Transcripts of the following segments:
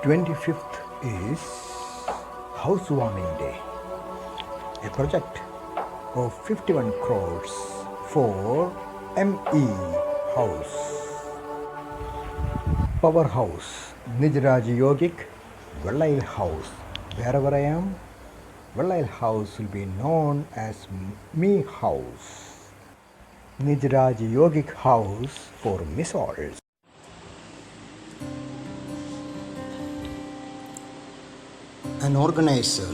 25th is Housewarming Day, a project of 51 crores for ME House. Powerhouse, Nijraj Yogic, Vellail House. Wherever I am, Vellail House will be known as Me House. Nijraj Yogic House for MESSOULS. An organizer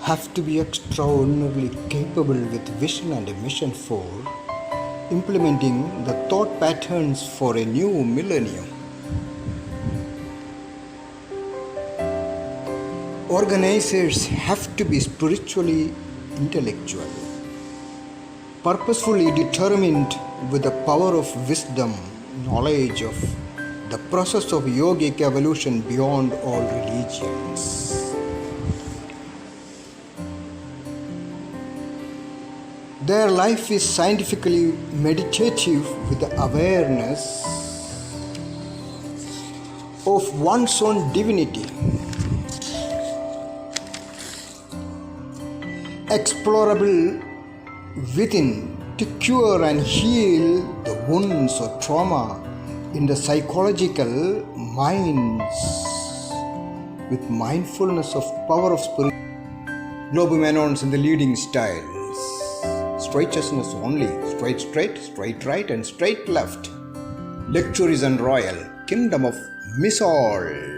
have to be extraordinarily capable with vision and a mission for implementing the thought patterns for a new millennium. Organizers have to be spiritually intellectual, purposefully determined with the power of wisdom, knowledge of the process of yogic evolution beyond all religions. Their life is scientifically meditative with the awareness of one's own divinity, explorable within to cure and heal the wounds or trauma in the psychological minds with mindfulness of power of spirit. GlobeMenons in the leading styles. Straightness only, straight, straight right and straight left. Lectures on Royal Kingdom of MESSOULS.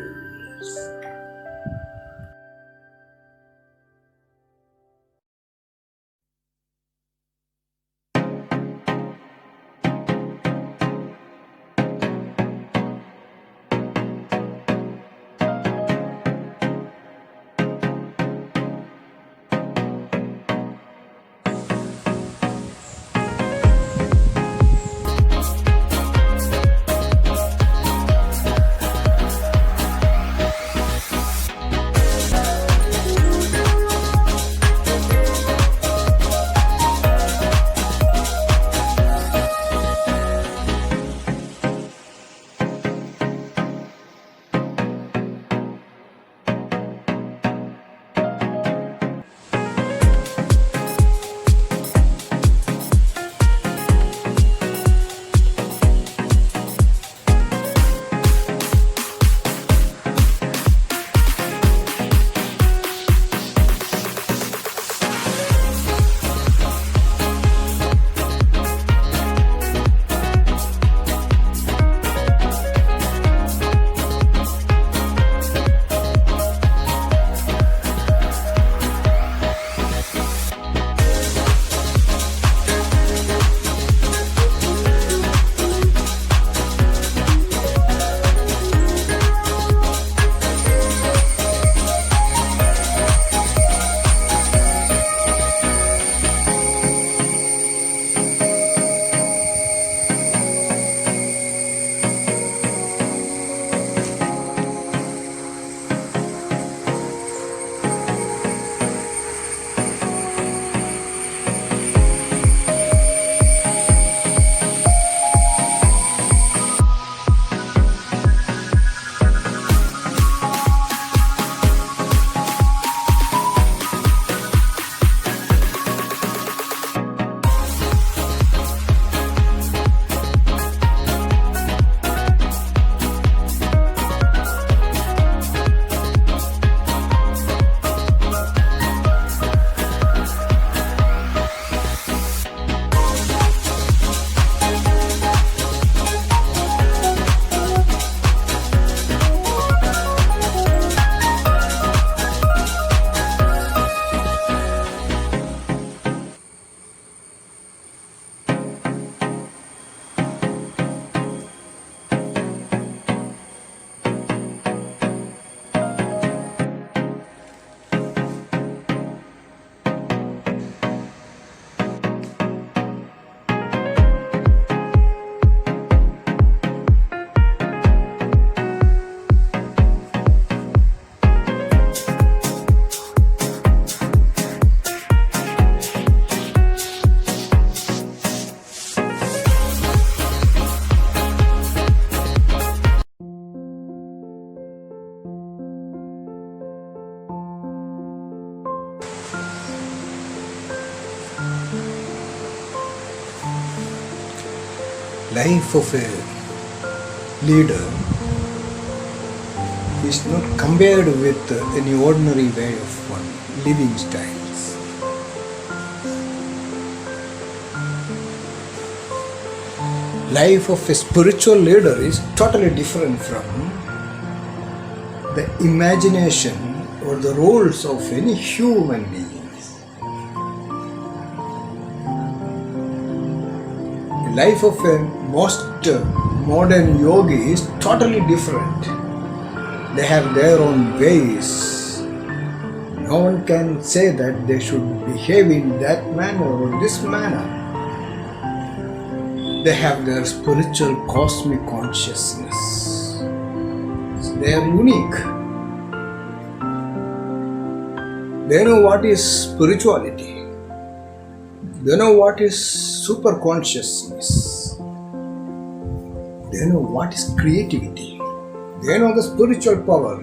life of a leader is not compared with any ordinary way of one living styles. Life of a spiritual leader is totally different from the imagination or the roles of any human beings. The life of a most modern yogi is totally different. They have their own ways. No one can say that they should behave in that manner or this manner. They have their spiritual cosmic consciousness. They are unique. They know what is spirituality. They know what is super consciousness. They know what is creativity. They know the spiritual power.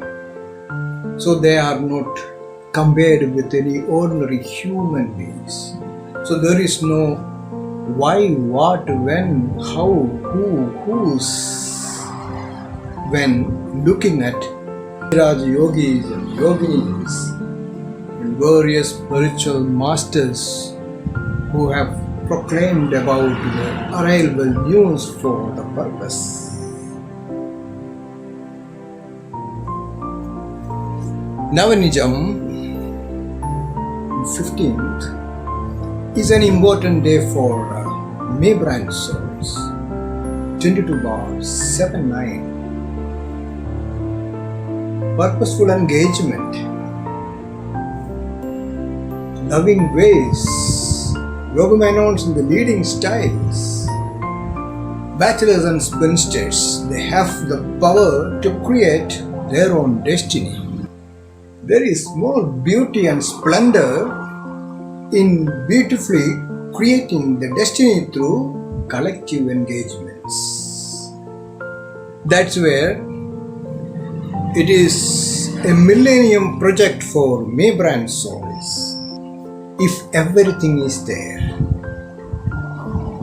So they are not compared with any ordinary human beings. So there is no why, what, when, how, who, whose. When looking at Raj yogis and yoginis and various spiritual masters who have proclaimed about the arrival news for the purpose. Nava Nijam, 15th, is an important day for me brand souls. 22/7/9. Purposeful engagement, loving ways, GlobeMenons in the leading styles, bachelors and spinsters, they have the power to create their own destiny. There is more beauty and splendor in beautifully creating the destiny through collective engagements. That's where it is a millennium project for me brand souls. If everything is there,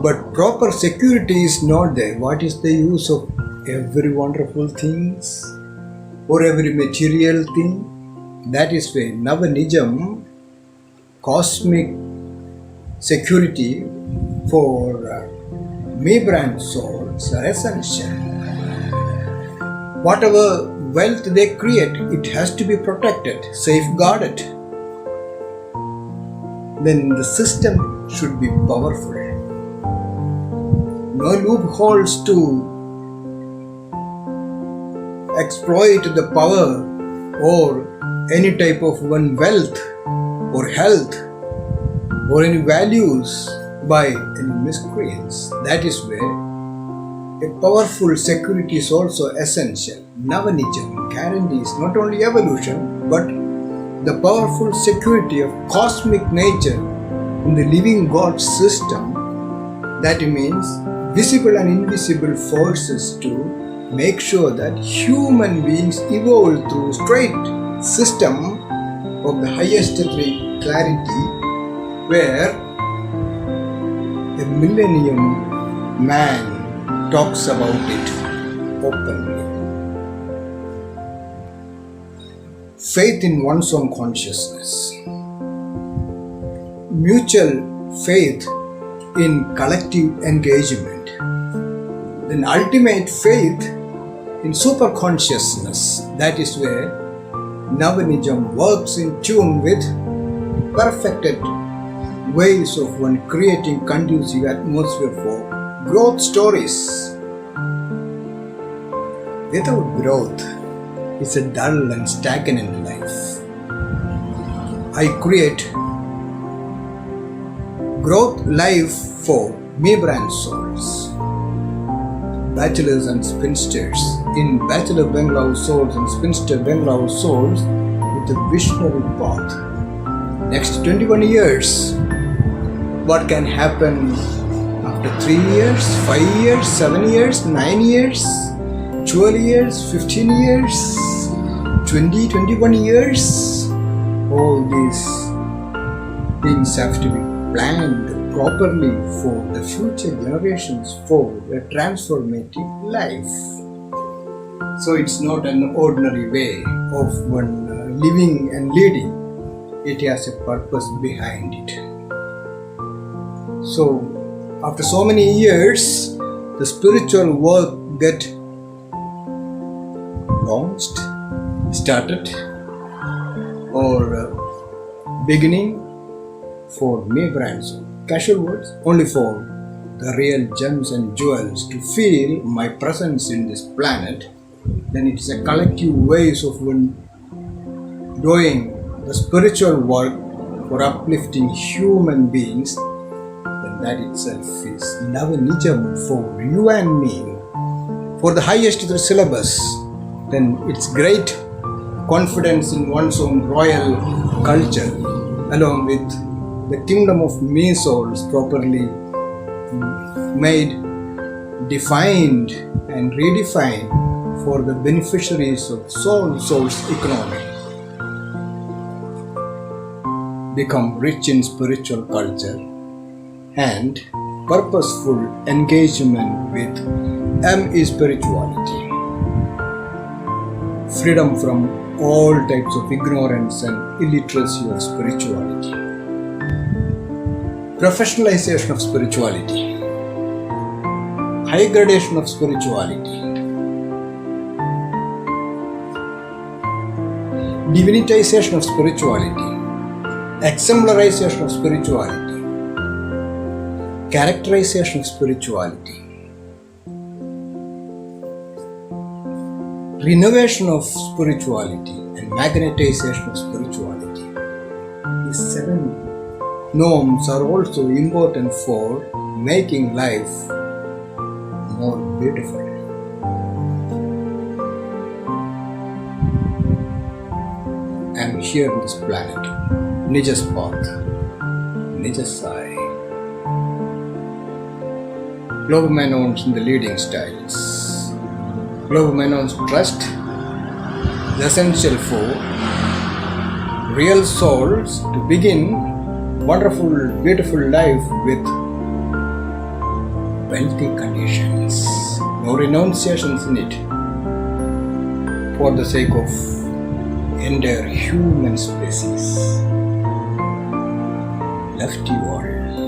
but proper security is not there, what is the use of every wonderful things or every material thing? That is why Nava Nijam, cosmic security for me brand souls are essential. Whatever wealth they create, it has to be protected, safeguarded. Then the system should be powerful. No loopholes to exploit the power or any type of one wealth or health or any values by any miscreants. That is where a powerful security is also essential. Nava Nijam guarantees not only evolution but the powerful security of cosmic nature in the living God system. That means visible and invisible forces to make sure that human beings evolve through straight system of the highest clarity, where a millennium man talks about it openly. Faith in one's own consciousness, mutual faith in collective engagement, then ultimate faith in super consciousness. That is where Nava Nijam works in tune with perfected ways of one creating conducive atmosphere for growth stories. Without growth, it's a dull and stagnant life. I create growth life for me brand souls, bachelors and spinsters in Bachelor Bangladesh souls and Spinster Bangladesh souls with a visionary path. Next 21 years, what can happen after 3 years, 5 years, 7 years, 9 years, 12 years, 15 years, 20, 21 years? All these things have to be planned properly for the future generations for a transformative life. So it's not an ordinary way of one living and leading. It has a purpose behind it. So after so many years, the spiritual work get launched, started, or beginning for me brands. Casual words only for the real gems and jewels to feel my presence in this planet. Then it is a collective ways of one doing the spiritual work for uplifting human beings. Then that itself is Nava Nijam for you and me. For the highest of the syllabus, then it's great confidence in one's own royal culture, along with the kingdom of MESSOULS properly made, defined and redefined for the beneficiaries of soul's economy. Become rich in spiritual culture and purposeful engagement with ME spirituality. Freedom from all types of ignorance and illiteracy of spirituality. Professionalization of spirituality. High gradation of spirituality. Divinitization of spirituality. Exemplarization of spirituality. Characterization of spirituality. Renovation of spirituality and magnetization of spirituality. These 7 norms are also important for making life more beautiful. I am here on this planet, Nija's path, Nija's eye. GlobeMenons in the leading styles. GlobeMenons trust is essential for real souls to begin wonderful, beautiful life with wealthy conditions. No renunciations in it for the sake of entire human species. Love to you all.